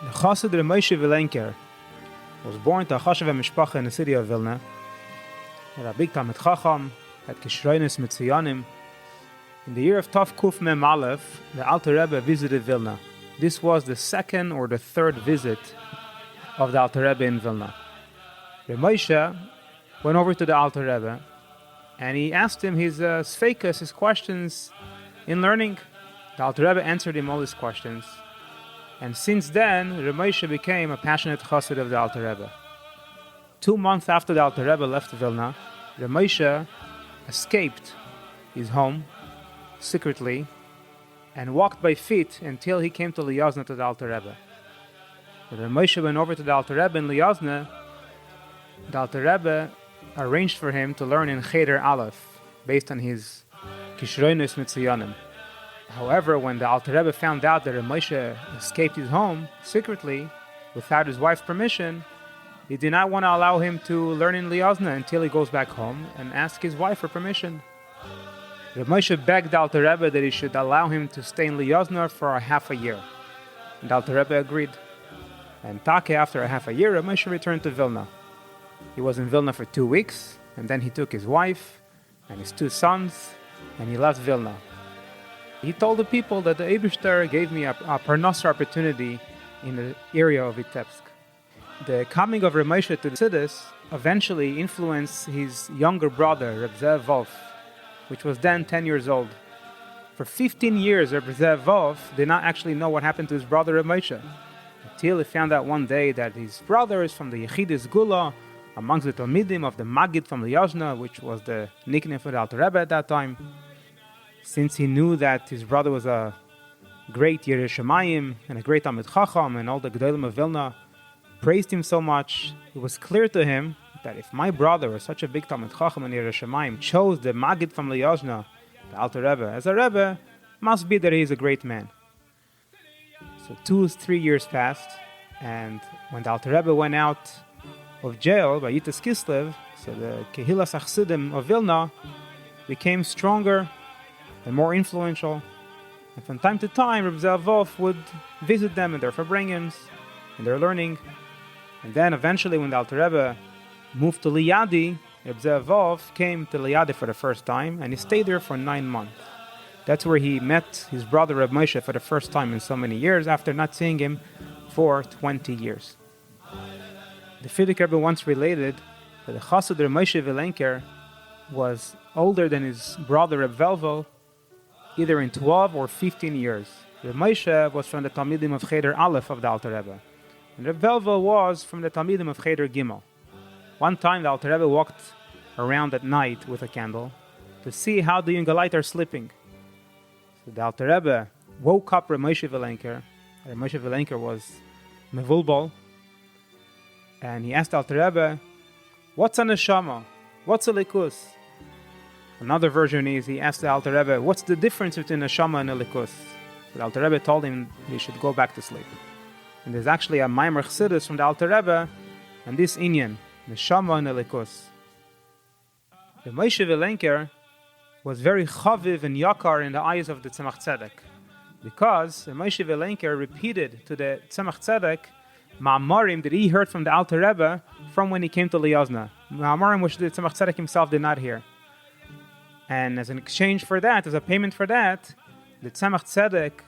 The Chossid R Moshe Vilenker was born to a Choshev Mishpacha in the city of Vilnah. He had a big Talmid Chacham, had Kishroinus Mitziyanim. In the year of Tov Kuf Mem Aleph, the Alter Rebbe visited Vilna. This was the second or the third visit of the Alter Rebbe in Vilna. R Moshe went over to the Alter Rebbe and he asked him his sfeikas, his questions in learning. The Alter Rebbe answered him all his questions. And since then, R Moshe became a passionate Chossid of the Alter Rebbe. 2 months after the Alter Rebbe left Vilna, R Moshe escaped his home secretly and walked by feet until he came to Liozna to the Alter Rebbe. When R Moshe went over to the Alter Rebbe in Liozna, the Alter Rebbe arranged for him to learn in Cheder Aleph, based on his Kishroinus Mitziyanim. However, when the Alter Rebbe found out that R Moshe escaped his home secretly, without his wife's permission, he did not want to allow him to learn in Liozna until he goes back home and asks his wife for permission. R Moshe begged the Alter Rebbe that he should allow him to stay in Liozna for a half a year. And the Alter Rebbe agreed. And after a half a year, R Moshe returned to Vilna. He was in Vilna for 2 weeks, and then he took his wife and his 2 sons, and he left Vilna. He told the people that the Eibishter gave me a parnasa opportunity in the area of Vitebsk. The coming of R Moshe to the Chassidus eventually influenced his younger brother, Reb Zev Wolf, which was then 10 years old. For 15 years, Reb Zev Wolf did not actually know what happened to his brother Reb Moshe, until he found out one day that his brother is from the Yechidus Gula, amongst the Talmidim of the Maggid from Liozna, which was the nickname for the Alter Rebbe at that time. Since he knew that his brother was a great Yirei Shamayim and a great Talmid Chacham, and all the Gedolim of Vilna praised him so much, it was clear to him that if my brother was such a big Talmid Chacham and Yirei Shamayim chose the Maggid from Liozna, the Alter Rebbe, as a Rebbe, must be that he is a great man. So 2-3 years passed, and when the Alter Rebbe went out of jail by Yitas Kislev, so the Kehilas Achsidim of Vilna became stronger and more influential. And from time to time, Reb Zev Wolf would visit them in their farbrengens, in their learning. And then eventually, when the Alter Rebbe moved to Liadi, Reb Zev Wolf came to Liadi for the first time, and he stayed there for 9 months. That's where he met his brother Reb Moshe for the first time in so many years, after not seeing him for 20 years. The Frierdiker Rebbe once related that the Chossid R Moshe Vilenker was older than his brother Reb Velvel, either in 12 or 15 years. Reb Moshe was from the Talmidim of Cheder Aleph of the Alter Rebbe, and Reb Velvel was from the Talmidim of Cheder Gimel. One time the Alter Rebbe walked around at night with a candle to see how the Yungalite are sleeping. So the Alter Rebbe woke up Reb Moshe Vilenker. Reb Moshe Vilenker was mevulbol, and he asked the Alter Rebbe, "What's a neshama? What's a likus?" Another version is he asked the Alter Rebbe, "What's the difference between a neshama and a likus?" The Alter Rebbe told him he should go back to sleep. And there's actually a Maimer Chassidus from the Alter Rebbe and this inyan, neshama and a likus. The Moshe Vilenker was very chaviv and yakar in the eyes of the Tzemach Tzedek, because the Moshe Vilenker repeated to the Tzemach Tzedek ma'amarim that he heard from the Alter Rebbe from when he came to Liozna, ma'amarim which the Tzemach Tzedek himself did not hear. And as an exchange for that, as a payment for that, the Tzemach Tzedek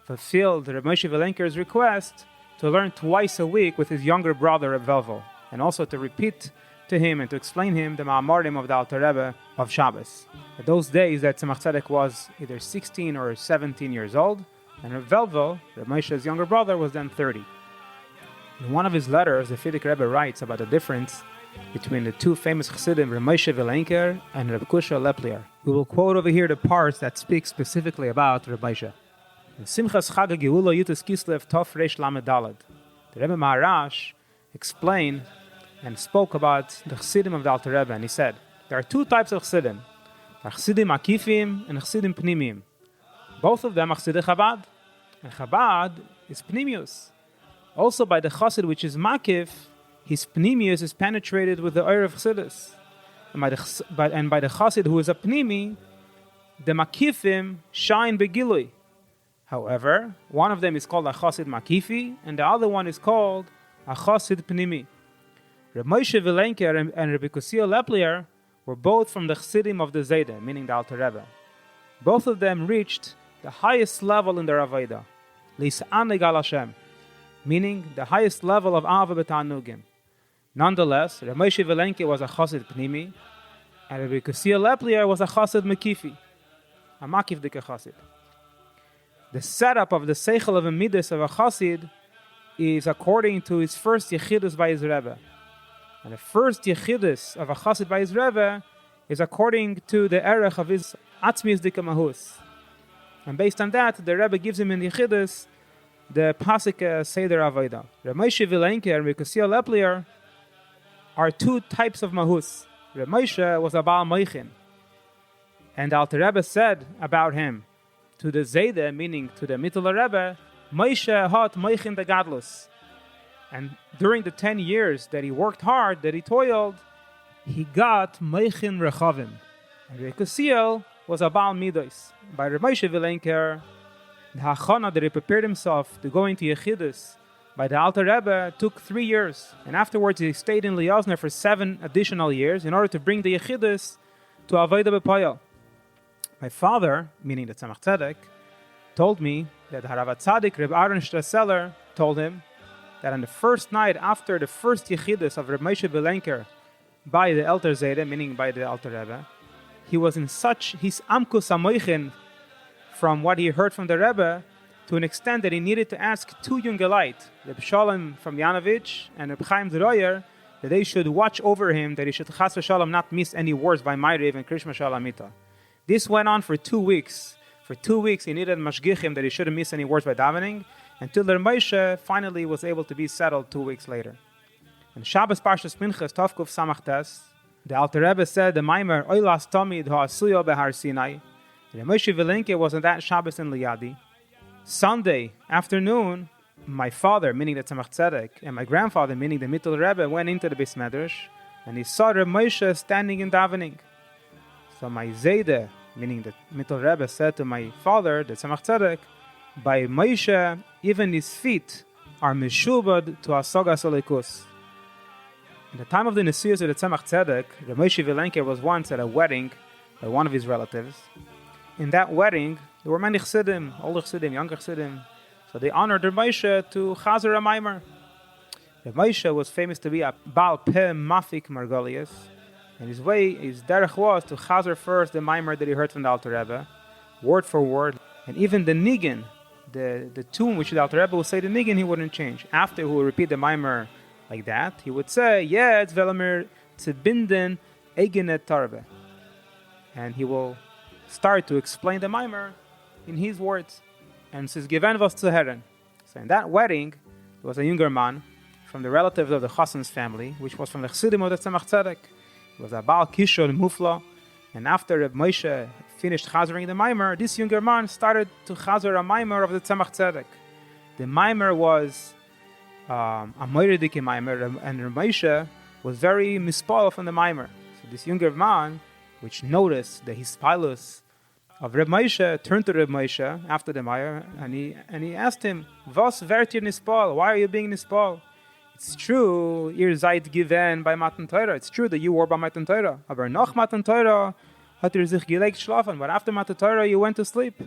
fulfilled Reb Moshe Vilenker's request to learn twice a week with his younger brother Reb Velvel, and also to repeat to him and to explain him the ma'amarim of the Alter Rebbe of Shabbos. At those days, that Tzemach Tzedek was either 16 or 17 years old, and Reb Velvel, Reb Moshe's younger brother, was then 30. In one of his letters, the Frierdiker Rebbe writes about the difference between the 2 famous Chassidim, Reb Moshe Vilenker and Reb Kusha Leplier. We will quote over here the parts that speak specifically about Reb Moshe. In Simchas Chag HaGeula Yitas Kislev Tov Reish Lamed Daled, the Rebbe Maharash explained and spoke about the Chassidim of the Alter Rebbe, and he said, there are 2 types of Chassidim, Chassidim Akifim and Chassidim Pnimim. Both of them are Chassidei Chabad, and Chabad is Pnimius. Also by the Chassid which is Makif, his Pnimius is penetrated with the oil of Chassidus. And by the Chassid who is a Pnimi, the Makifim shine begilui. However, one of them is called a Chossid Makifi, and the other one is called a Chossid Pnimi. R Moshe Vilenker and Rabbi Kusiel Leplier were both from the Chassidim of the Zayde, meaning the Alter Rebbe. Both of them reached the highest level in their Avodah, Lis'anig al Hashem, meaning the highest level of Ava B'Tanugim. Nonetheless, R Moshe Vilenker was a Chossid Pnimi, and Rabbi Kusiel Leplier was a Chossid Makifi, a Makif Dike Chossid. The setup of the Seichel of a Midas of a Chossid is according to his first Yechidus by his Rebbe. And the first Yechidus of a Chossid by his Rebbe is according to the Erech of his Atzmius Dike Mahus. And based on that, the Rebbe gives him in the Yechidus the Pasuk Seder Avodah. R Moshe Vilenker and Rabbi Kusiel Leplier are two types of Mahus. R Moshe was a Baal Moichin. And the Alter Rebbe said about him, to the Zayde, meaning to the Mittel Rebbe, Moshe hat Moichin the Gadlus. And during the 10 years that he worked hard, that he toiled, he got Moichin Rechavim. And Rabbi Kusiel was a Baal Midos. By R Moshe Vilenker, the Hachana that he prepared himself to go into Yechidus by the Alter Rebbe took 3 years. And afterwards he stayed in Liozna for 7 additional years in order to bring the Yechidus to Avodah B'Poyel. My father, meaning the Tzemach Tzedek, told me that Harav Tzadik Reb Aaron Strasseller told him that on the first night after the first Yechidus of Reb Moshe Vilenker by the Elter Zayde, meaning by the Alter Rebbe, he was in such his Amkus Amoichin from what he heard from the Rebbe to an extent that he needed to ask 2 young Geleit, Reb Shalom from Yanovich and Reb Chaim Droyer, that they should watch over him, that he should Chas v'Shalom not miss any words by Ma'ariv and Krishma Shalamita. This went on for 2 weeks. For 2 weeks, he needed mashgichim that he shouldn't miss any words by davening, until the Moshe finally was able to be settled 2 weeks later. In Shabbos Parshas Pinchas Tovkuf Samachtes, the Alter Rebbe said the Maimer Oilas Tomid Ha'asuyo Behar Sinai. The Moshe Vilenker was on that Shabbos in Liyadi. Sunday afternoon, my father, meaning the Tzemach Tzedek, and my grandfather, meaning the Mittel Rebbe, went into the Beis Medrash, and he saw Reb Moshe standing in davening. So my Zayde, meaning the Mittel Rebbe, said to my father, the Tzemach Tzedek, by Moshe, even his feet are meshubad to Asogas Olikus. In the time of the Nesius of the Tzemach Tzedek, Reb Moshe Vilenker was once at a wedding by one of his relatives. In that wedding, there were many Chassidim, older Chassidim, younger Chassidim. So they honored Reb Moshe to Chazer a Maimer. Reb Moshe was famous to be a Baal Peh Mafik Margolius. And his derech was to chazer first the Maimer that he heard from the Alter Rebbe, word for word. And even the Niggin, the tune which the Alter Rebbe would say the Niggin, he wouldn't change. After he would repeat the Maimer like that, he would say, it's Velamir Tzibinden Eigenet Tarbe. And he will start to explain the Maimer in his words. And says, Given was zu Herren. So in that wedding, there was a younger man from the relatives of the Chassan's family, which was from the Chassidim of the Tzemach Tzedek. It was a Baal Kishon Mufla, and after Reb Moshe finished chazering the Maimer, this younger man started to chazer a Maimer of the Tzemach Tzedek. The Maimer was a Moiredike Maimer, and Reb Moshe was very mispal from the Maimer. So this younger man, which noticed the hispalus of Reb Moshe, turned to Reb Moshe after the Maimer, and he asked him, "Was werd ihr nispal? Why are you being nispal?" It's true, ihr seid given by Matan Torah. It's true that you were by Matan Torah. Aber nach Matan Torah hat sich gelegt schlafen. But after Matan Torah, you went to sleep.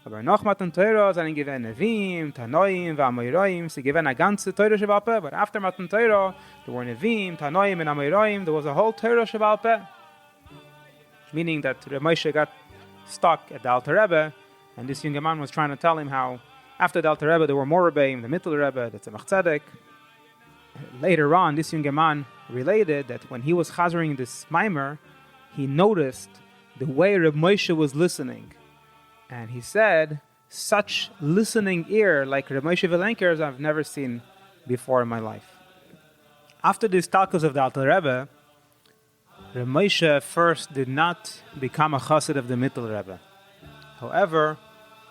Aber nach Matan Torah sind given Nevim, Tanoim, Amoraim. Sie given a ganze Torah Shebal Peh. But after Matan Torah, there were Nevim, Tanoim, and Amoraim. There was a whole Torah Shebal Peh. Meaning that Reb Moshe got stuck at the Alter Rebbe, and this young man was trying to tell him how after the Alter Rebbe, there were more Rebbeim, the Mittel Rebbe, the Tzemach Tzedek. Later on, this young man related that when he was chazering this Maimer, he noticed the way Reb Moshe was listening. And he said, such listening ear like Reb Moshe Vilenker's I've never seen before in my life. After the talkus of the Alter Rebbe, Reb Moshe first did not become a chassid of the Mittel Rebbe. However,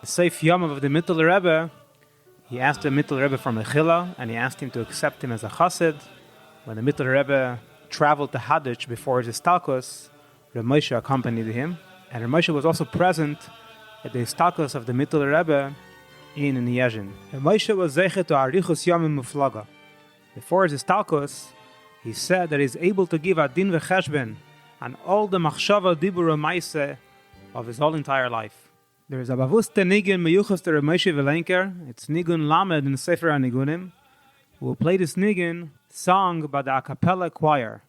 the Seif Yom of the Mittel Rebbe, he asked the Mittel Rebbe for Mechila, and he asked him to accept him as a chassid. When the Mittel Rebbe traveled to Hadich before his istalkus, Reb Moshe accompanied him, and Reb Moshe was also present at the istalkus of the Mittel Rebbe in Yezhin. R Moshe was zeichet to arichus yamim muflaga. Before his istalkus, he said that he is able to give a din v'cheshben on all the machshava dibur ma'aseh of his whole entire life. There is a bavuste nigun meyuchas to R Moshe Vilenker. It's nigun lamed in Sefer HaNigunim. We will play this nigun sung by the a cappella choir.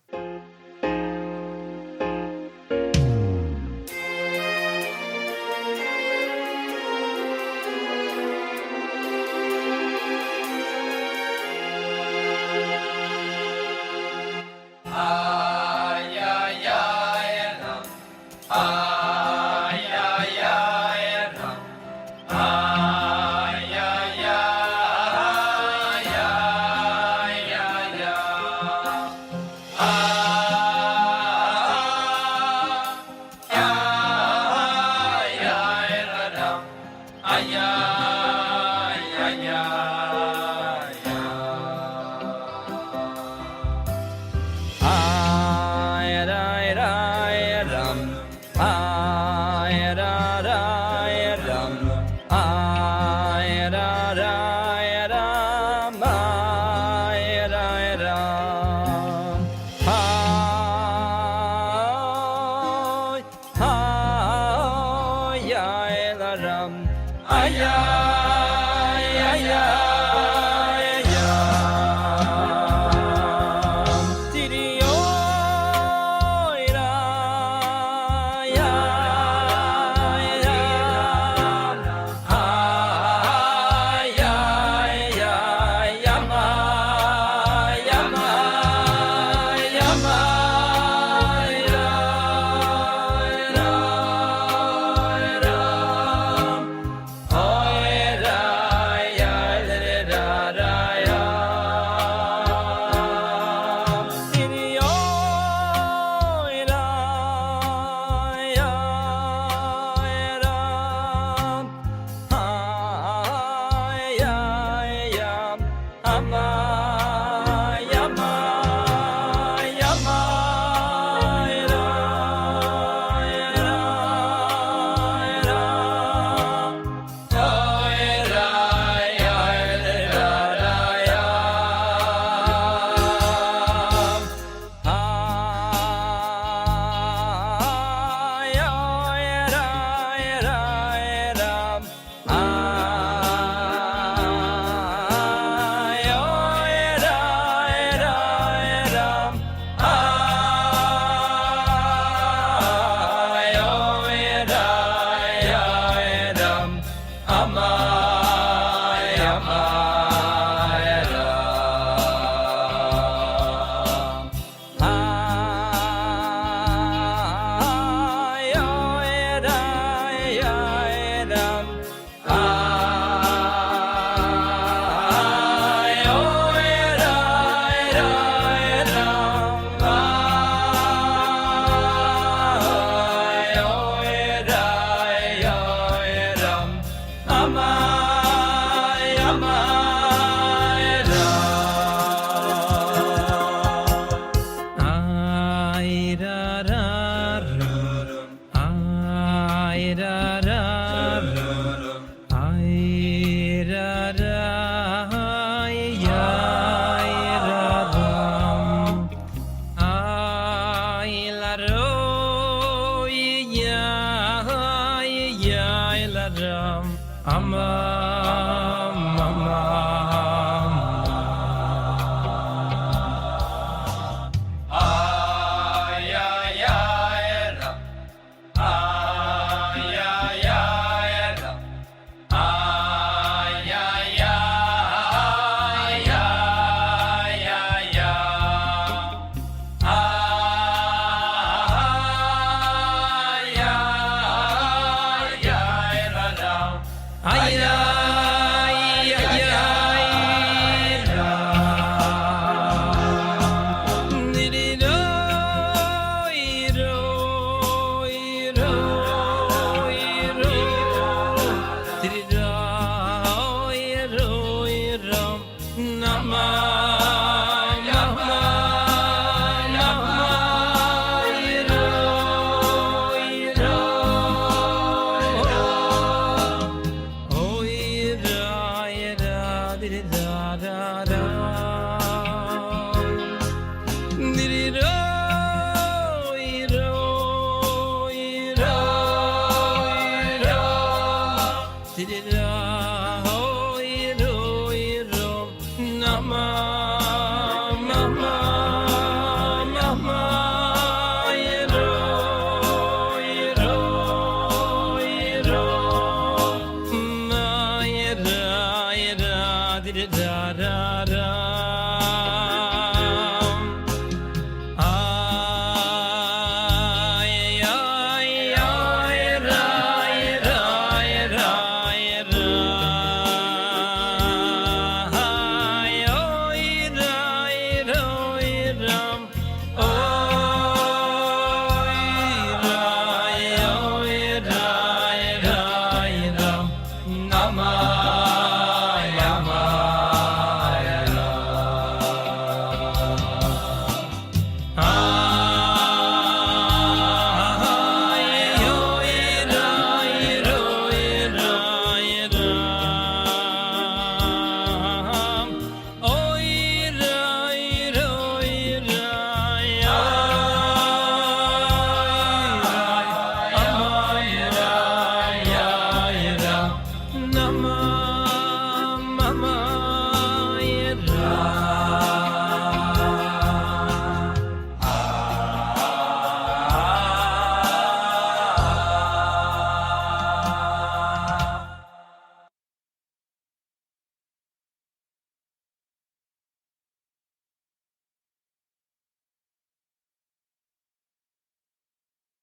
did it